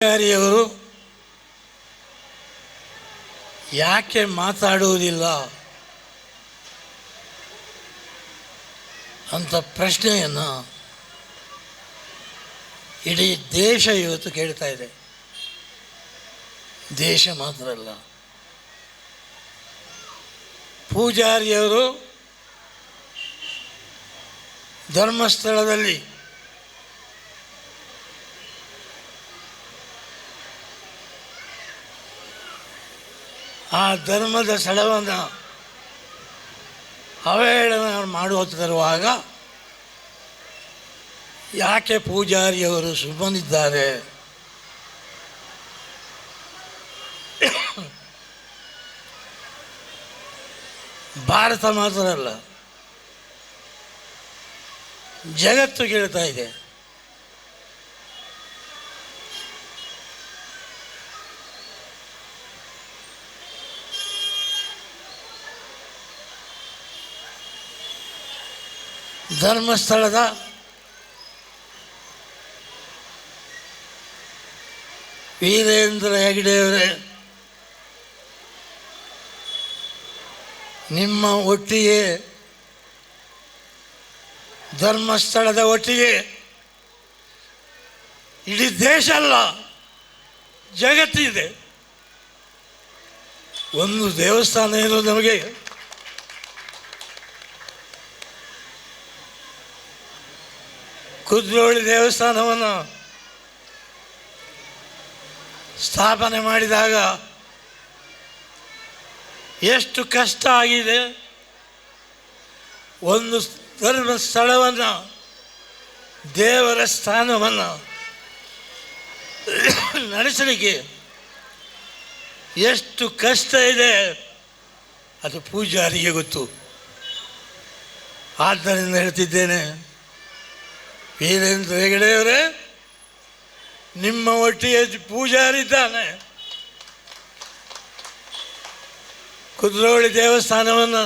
ಅಧಿಕಾರಿಯವರು ಯಾಕೆ ಮಾತಾಡುವುದಿಲ್ಲ ಅಂತ ಪ್ರಶ್ನೆಯನ್ನು ಇಡೀ ದೇಶ ಇವತ್ತು ಕೇಳ್ತಾ ಇದೆ. ದೇಶ ಮಾತ್ರ ಅಲ್ಲ, ಪೂಜಾರಿಯವರು ಧರ್ಮಸ್ಥಳದಲ್ಲಿ ಆ ಧರ್ಮದ ಸ್ಥಳವನ್ನು ಅವಹೇಳನ ಮಾಡುತ್ತಿರುವಾಗ ಯಾಕೆ ಪೂಜಾರಿಯವರು ಸುಮ್ಮನಿದ್ದಾರೆ? ಭಾರತ ಮಾತ್ರ ಅಲ್ಲ, ಜಗತ್ತು ಕೇಳ್ತಾ ಇದೆ. ಧರ್ಮಸ್ಥಳದ ವೀರೇಂದ್ರ ಹೆಗ್ಗಡೆಯವರೇ, ನಿಮ್ಮ ಒಟ್ಟಿಗೆ ಧರ್ಮಸ್ಥಳದ ಒಟ್ಟಿಗೆ ಇಡೀ ದೇಶ ಅಲ್ಲ, ಜಗತ್ತಿದೆ. ಒಂದು ದೇವಸ್ಥಾನ ಇರೋದು ನಮಗೆ ಕುದ್ರೋಳಿ ದೇವಸ್ಥಾನವನ್ನು ಸ್ಥಾಪನೆ ಮಾಡಿದಾಗ ಎಷ್ಟು ಕಷ್ಟ ಆಗಿದೆ. ಒಂದು ಧರ್ಮಸ್ಥಳವನ್ನು, ದೇವರ ಸ್ಥಾನವನ್ನು ನಡೆಸಲಿಕ್ಕೆ ಎಷ್ಟು ಕಷ್ಟ ಇದೆ ಅದು ಪೂಜಾರಿಗೆ ಗೊತ್ತು. ಆದ್ದರಿಂದ ಹೇಳ್ತಿದ್ದೇನೆ, ವೀರೇಂದ್ರ ಹೆಗ್ಗಡೆಯವರೇ, ನಿಮ್ಮ ಒಟ್ಟಿಗೆ ಪೂಜಾರಿದ್ದಾನೆ. ಕುದ್ರೋಳಿ ದೇವಸ್ಥಾನವನ್ನು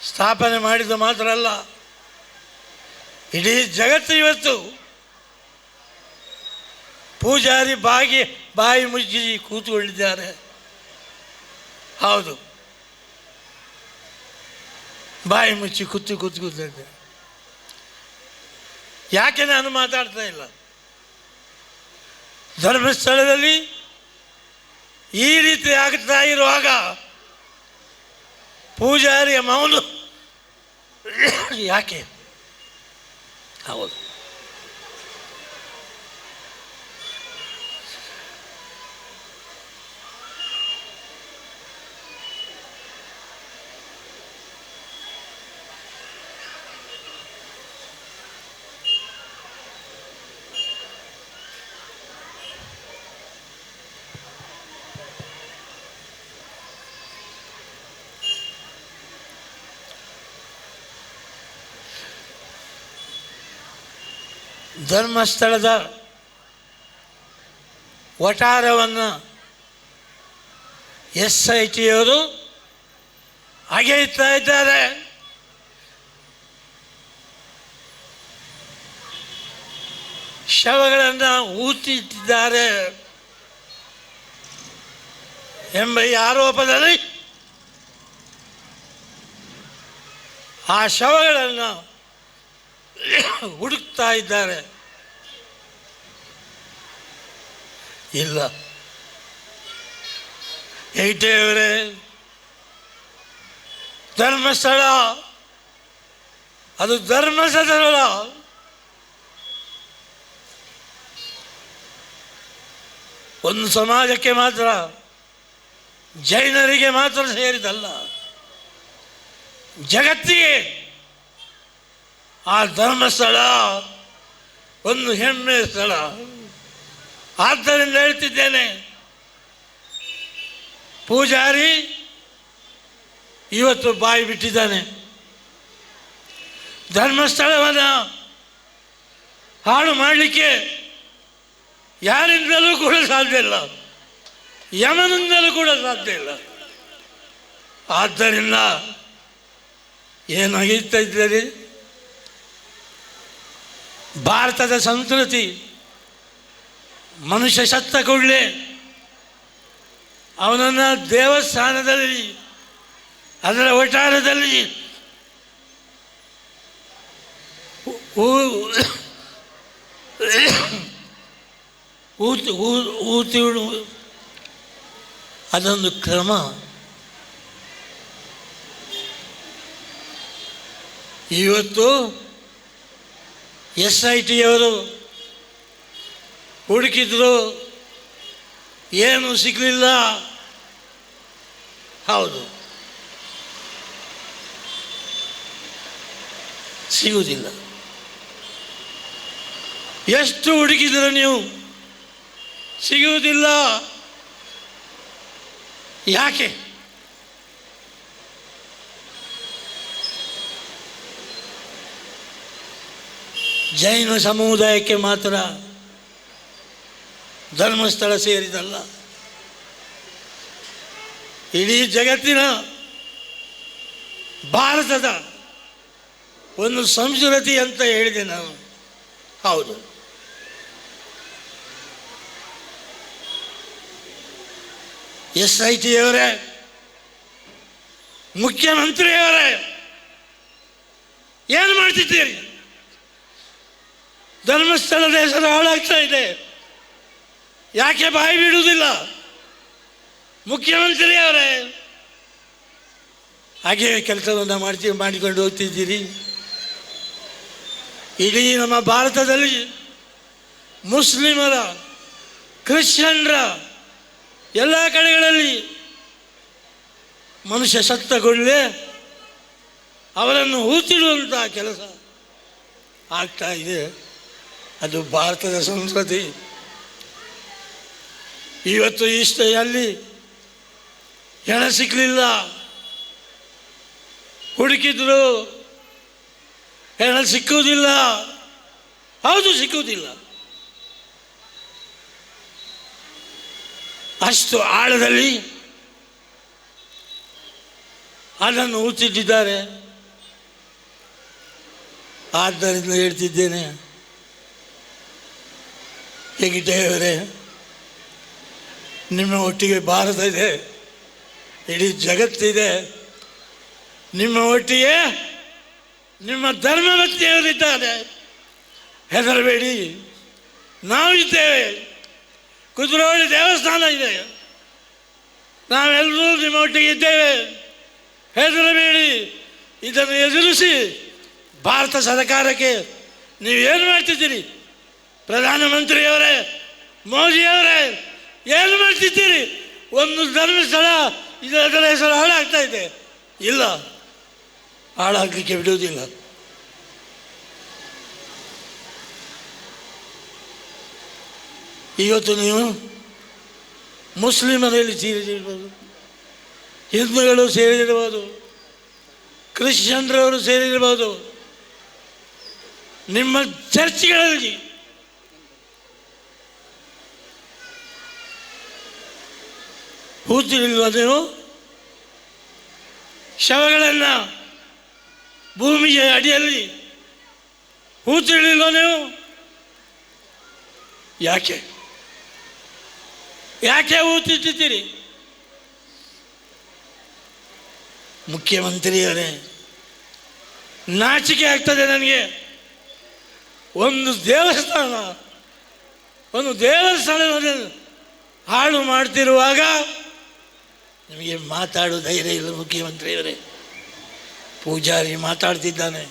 ಸ್ಥಾಪನೆ ಮಾಡಿದ್ದು ಮಾತ್ರ ಅಲ್ಲ, ಇಡೀ ಜಗತ್ತು ಇವತ್ತು ಪೂಜಾರಿ ಬಾಯಿ ಮುಚ್ಚಿ ಕೂತ್ಕೊಂಡಿದ್ದಾರೆ. ಹೌದು, ಬಾಯಿ ಮುಚ್ಚಿ ಕೂತಿದ್ದಾರೆ. ಯಾಕೆ ನಾನು ಮಾತಾಡ್ತಾ ಇಲ್ಲ? ಧರ್ಮಸ್ಥಳದಲ್ಲಿ ಈ ರೀತಿ ಆಗ್ತಾ ಇರುವಾಗ ಪೂಜಾರಿಯ ಮೌನ ಯಾಕೆ? ಹೌದು, ಧರ್ಮಸ್ಥಳದ ವಠಾರವನ್ನು SITಯವರು ಅಗೆಯುತ್ತಾ ಇದ್ದಾರೆ. ಶವಗಳನ್ನು ಊತಿಟ್ಟಿದ್ದಾರೆ ಎಂಬ ಈ ಆರೋಪದಲ್ಲಿ ಆ ಶವಗಳನ್ನು ಹುಡುಕ್ತಾ ಇದ್ದಾರೆ. ಇಲ್ಲ, ಹೆಗ್ಗಡೆಯವರೇ, ಧರ್ಮಸ್ಥಳ ಅದು ಧರ್ಮಸ್ಥಳ, ಒಂದು ಸಮಾಜಕ್ಕೆ ಮಾತ್ರ, ಜೈನರಿಗೆ ಮಾತ್ರ ಸೇರಿದಲ್ಲ, ಜಗತ್ತಿಗೆ ಆ ಧರ್ಮಸ್ಥಳ ಒಂದು ಹೆಮ್ಮೆಯ ಸ್ಥಳ. ಆದ್ದರಿಂದ ಹೇಳ್ತಿದ್ದೇನೆ, ಪೂಜಾರಿ ಇವತ್ತು ಬಾಯಿ ಬಿಟ್ಟಿದ್ದಾನೆ. ಧರ್ಮಸ್ಥಳವನ್ನು ಹಾಳು ಮಾಡಲಿಕ್ಕೆ ಯಾರಿಂದಲೂ ಕೂಡ ಸಾಧ್ಯ ಇಲ್ಲ, ಯಮನಿಂದಲೂ ಕೂಡ ಸಾಧ್ಯ ಇಲ್ಲ. ಆದ್ದರಿಂದ ಏನಾಗಿರ್ತಾ ಇದ್ದೀರಿ? ಭಾರತದ ಸಂಸ್ಕೃತಿ ಮನುಷ್ಯ ಸತ್ತ ಕೂಡಲೇ ಅವನನ್ನು ದೇವಸ್ಥಾನದಲ್ಲಿ ಅದರ ವಠಾರದಲ್ಲಿ ಊತಿ ಅದೊಂದು ಕ್ರಮ. ಇವತ್ತು SIT ಅವರು ಹುಡುಕಿದ್ರು, ಏನು ಸಿಗಲಿಲ್ಲ. ಹೌದು, ಸಿಗುವುದಿಲ್ಲ. ಎಷ್ಟು ಹುಡುಕಿದ್ರು ನೀವು ಸಿಗುವುದಿಲ್ಲ. ಯಾಕೆ? ಜೈನ ಸಮುದಾಯಕ್ಕೆ ಮಾತ್ರ ಧರ್ಮಸ್ಥಳ ಸೇರಿದಲ್ಲ, ಇಡೀ ಜಗತ್ತಿನ ಭಾರತದ ಒಂದು ಸಂಸ್ಕೃತಿ ಅಂತ ಹೇಳಿದೆ ನಾನು. ಹೌದು, SIT ಅವರೇ, ಮುಖ್ಯಮಂತ್ರಿಯವರೇ, ಏನು ಮಾಡ್ತಿದ್ದೀರಿ? ಧರ್ಮಸ್ಥಳದ ಹೆಸರು ಹಾಳಾಗ್ತಾ ಇದೆ. ಯಾಕೆ ಬಾಯಿ ಬಿಡುವುದಿಲ್ಲ? ಮುಖ್ಯಮಂತ್ರಿಯವರೇ, ಹಾಗೆ ಕೆಲಸವನ್ನು ಮಾಡಿಕೊಂಡು ಹೋಗ್ತಿದ್ದೀರಿ. ಇಡೀ ನಮ್ಮ ಭಾರತದಲ್ಲಿ ಮುಸ್ಲಿಮರ, ಕ್ರಿಶ್ಚಿಯನ್ರ ಎಲ್ಲ ಕಡೆಗಳಲ್ಲಿ ಮನುಷ್ಯ ಸತ್ತಗೊಳ್ಳೇ ಅವರನ್ನು ಹೂತಿಡುವಂಥ ಕೆಲಸ ಆಗ್ತಾ ಇದೆ. ಅದು ಭಾರತದ ಸಂಸ್ಕೃತಿ. ಇವತ್ತು ಅಲ್ಲಿ ಹೆಣ ಸಿಕ್ಕಲಿಲ್ಲ, ಹುಡುಕಿದ್ರು ಹೆಣ ಸಿಕ್ಕುವುದಿಲ್ಲ. ಹೌದು, ಸಿಕ್ಕುವುದಿಲ್ಲ. ಅಷ್ಟು ಆಳದಲ್ಲಿ ಅದನ್ನು ಹೂತಿಟ್ಟಿದ್ದಾರೆ. ಆದ್ದರಿಂದ ಹೇಳ್ತಿದ್ದೇನೆ, ಹೆಗ್ಡೆಯವರೇ, ನಿಮ್ಮ ಒಟ್ಟಿಗೆ ಭಾರತ ಇದೆ, ಇಡೀ ಜಗತ್ತಿದೆ. ನಿಮ್ಮ ಒಟ್ಟಿಗೆ ನಿಮ್ಮ ಧರ್ಮಭಕ್ತಿಯವರಿದ್ದಾರೆ. ಹೆದರಬೇಡಿ, ನಾವಿದ್ದೇವೆ. ಕುದುರೋಳಿ ದೇವಸ್ಥಾನ ಇದೆ, ನಾವೆಲ್ಲರೂ ನಿಮ್ಮ ಒಟ್ಟಿಗೆ ಇದ್ದೇವೆ. ಹೆದರಬೇಡಿ. ಇದನ್ನು ಎದುರಿಸಿ ಭಾರತ ಸರ್ಕಾರಕ್ಕೆ ನೀವೇನು ಮಾಡ್ತಿದ್ದೀರಿ? ಪ್ರಧಾನಮಂತ್ರಿಯವರೇ, ಮೋದಿಯವರೇ, ಏನು ಮಾಡ್ತಿದ್ದೀರಿ? ಒಂದು ಧರ್ಮಸ್ಥಳ ಇದರ ಹೆಸರು ಹಾಳಾಗ್ತಾ ಇದೆ. ಇಲ್ಲ, ಹಾಳಾಗಲಿಕ್ಕೆ ಬಿಡುವುದಿಲ್ಲ. ಇವತ್ತು ನೀವು ಮುಸ್ಲಿಮರಲ್ಲಿ ಸೇರಿದಿರ್ಬೋದು, ಹಿಂದೂಗಳು ಸೇರಿದಿರ್ಬೋದು, ಕ್ರಿಶ್ಚಿಯನ್ರವರು ಸೇರಿದಿರ್ಬೋದು. ನಿಮ್ಮ ಚರ್ಚ್ಗಳಲ್ಲಿ ಹೂತಿರಲಿಲ್ವ ನೀವು? ಶವಗಳನ್ನು ಭೂಮಿಯ ಅಡಿಯಲ್ಲಿ ಹೂತಿರಲಿಲ್ವ ನೀವು? ಯಾಕೆ ಯಾಕೆ ಹೂತಿಟ್ಟಿದ್ದೀರಿ? ಮುಖ್ಯಮಂತ್ರಿಯವರೇ, ನಾಚಿಕೆ ಆಗ್ತದೆ ನನಗೆ. ಒಂದು ದೇವಸ್ಥಾನವನ್ನು ಹಾಳು ಮಾಡ್ತಿರುವಾಗ ನಿಮಗೆ ಮಾತಾಡೋ ಧೈರ್ಯ ಇಲ್ಲ. ಮುಖ್ಯಮಂತ್ರಿಯವರೇ, ಪೂಜಾರಿ ಮಾತಾಡ್ತಿದ್ದಾನೆ,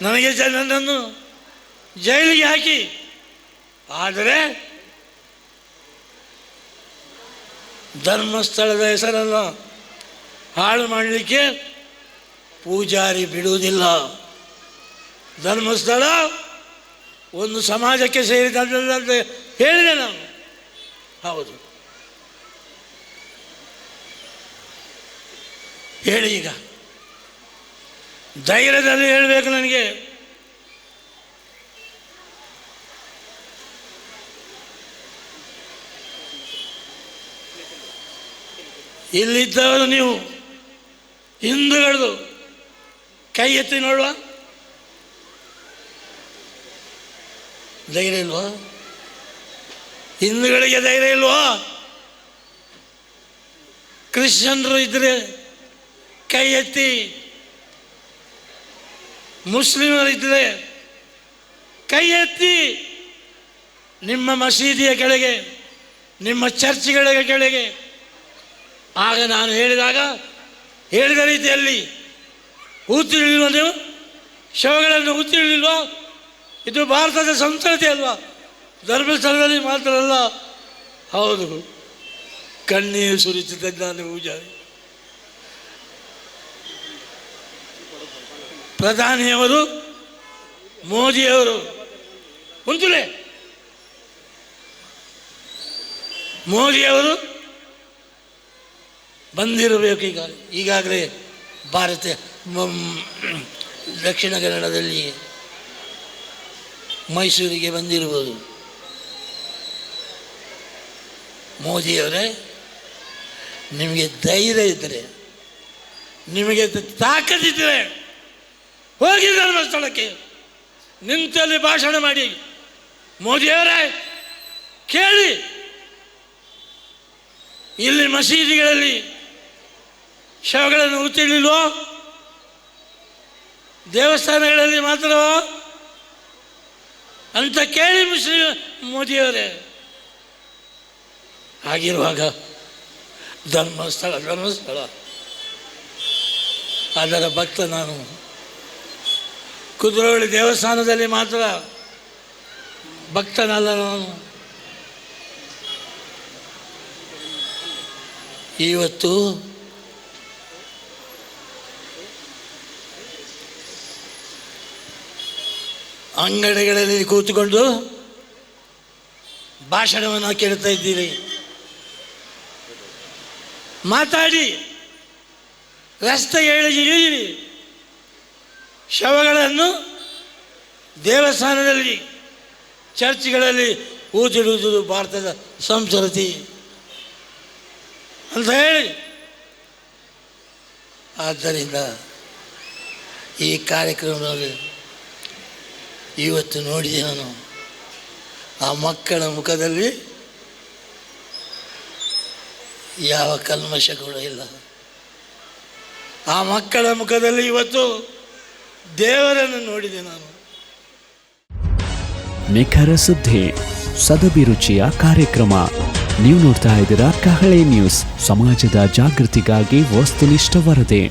ನನ್ನನ್ನು ಜೈಲಿಗೆ ಹಾಕಿ. ಆದರೆ ಧರ್ಮಸ್ಥಳದ ಹೆಸರನ್ನು ಹಾಳು ಮಾಡಲಿಕ್ಕೆ ಪೂಜಾರಿ ಬಿಡುವುದಿಲ್ಲ. ಧರ್ಮಸ್ಥಳ ಒಂದು ಸಮಾಜಕ್ಕೆ ಸೇರಿದಂತೆ ಹೇಳಿದೆ ನಾನು. ಹೌದು, ಹೇಳಿ. ಈಗ ಧೈರ್ಯದಲ್ಲಿ ಹೇಳಬೇಕು ನನಗೆ. ಇಲ್ಲಿದ್ದವರು ನೀವು ಹಿಂದೂಗಳದು ಕೈ ಎತ್ತಿ ನೋಡುವ. ಧೈರ್ಯ ಇಲ್ವಾ? ಹಿಂದೂಗಳಿಗೆ ಧೈರ್ಯ ಇಲ್ವೋ? ಕ್ರಿಶ್ಚಿಯನ್ರು ಇದ್ರೆ ಕೈ ಎತ್ತಿ, ಮುಸ್ಲಿಮರಿದ್ದರೆ ಕೈ ಎತ್ತಿ. ನಿಮ್ಮ ಮಸೀದಿಯ ಕೆಳಗೆ, ನಿಮ್ಮ ಚರ್ಚ್ಗಳ ಕೆಳಗೆ ಆಗ ನಾನು ಹೇಳಿದ ರೀತಿಯಲ್ಲಿ ಊತಿರಲಿಲ್ವ? ನೀವು ಶವಗಳನ್ನು ಊತಿರಲಿಲ್ವ? ಇದು ಭಾರತದ ಸಂಸ್ಕೃತಿ ಅಲ್ವಾ? ಧರ್ಮಸ್ಥಳದಲ್ಲಿ ಮಾತ್ರ ಅಲ್ಲ. ಹೌದು, ಕಣ್ಣೀರು ಸುರಿಸುತ್ತಿದ್ದ ನಾನು ಪೂಜಾರಿ. ಪ್ರಧಾನಿಯವರು, ಮೋದಿಯವರು ಮುಂಚೆ ಮೋದಿಯವರು ಬಂದಿರಬೇಕು. ಈಗಾಗಲೇ ಭಾರತ ದಕ್ಷಿಣ ಕನ್ನಡದಲ್ಲಿ ಮೈಸೂರಿಗೆ ಬಂದಿರ್ಬೋದು. ಮೋದಿಯವರೇ, ನಿಮಗೆ ಧೈರ್ಯ ಇದ್ದರೆ, ನಿಮಗೆ ತಾಕತ್ತಿದ್ದರೆ ಹೋಗಿ ಧರ್ಮಸ್ಥಳಕ್ಕೆ ನಿಂತಲ್ಲಿ ಭಾಷಣ ಮಾಡಿ. ಮೋದಿಯವರೇ ಕೇಳಿ, ಇಲ್ಲಿ ಮಸೀದಿಗಳಲ್ಲಿ ಶವಗಳನ್ನು ಊತಿರ್ಲಿಲ್ವೋ? ದೇವಸ್ಥಾನಗಳಲ್ಲಿ ಮಾತ್ರವೋ ಅಂತ ಕೇಳಿ ಮೋದಿಯವರೇ. ಆಗಿರುವಾಗ ಧರ್ಮಸ್ಥಳ ಅದರ ಭಕ್ತ ನಾನು. ಕುದ್ರೋಳಿ ದೇವಸ್ಥಾನದಲ್ಲಿ ಮಾತ್ರ ಭಕ್ತನಲ್ಲ ನಾನು. ಇವತ್ತು ಅಂಗಡಿಗಳಲ್ಲಿ ಕೂತುಕೊಂಡು ಭಾಷಣವನ್ನು ಕೇಳ್ತಾ ಇದ್ದೀರಿ. ಮಾತಾಡಿ, ರಸ್ತೆಗೆ ಇಳಿಯಿರಿ. ಶವಗಳನ್ನು ದೇವಸ್ಥಾನದಲ್ಲಿ, ಚರ್ಚ್ಗಳಲ್ಲಿ ಊತಿಡುವುದು ಭಾರತದ ಸಂಸ್ಕೃತಿ ಅಂತ ಹೇಳಿ. ಆದ್ದರಿಂದ ಈ ಕಾರ್ಯಕ್ರಮದಲ್ಲಿ ಇವತ್ತು ನೋಡಿದೆ ನಾನು, ಆ ಮಕ್ಕಳ ಮುಖದಲ್ಲಿ ಯಾವ ಕಲ್ಮಶ ಕೂಡ ಇಲ್ಲ. ಆ ಮಕ್ಕಳ ಮುಖದಲ್ಲಿ ಇವತ್ತು ದೇವರನ್ನು ನೋಡಿದೆ ನಾನು. ನಿಖರ ಸುದ್ದಿ, ಸದಭಿರುಚಿಯ ಕಾರ್ಯಕ್ರಮ. ನೀವು ನೋಡ್ತಾ ಇದ್ದೀರಾ ಕಹಳೆ ನ್ಯೂಸ್, ಸಮಾಜದ ಜಾಗೃತಿಗಾಗಿ ವಸ್ತುನಿಷ್ಠ ವರದಿ.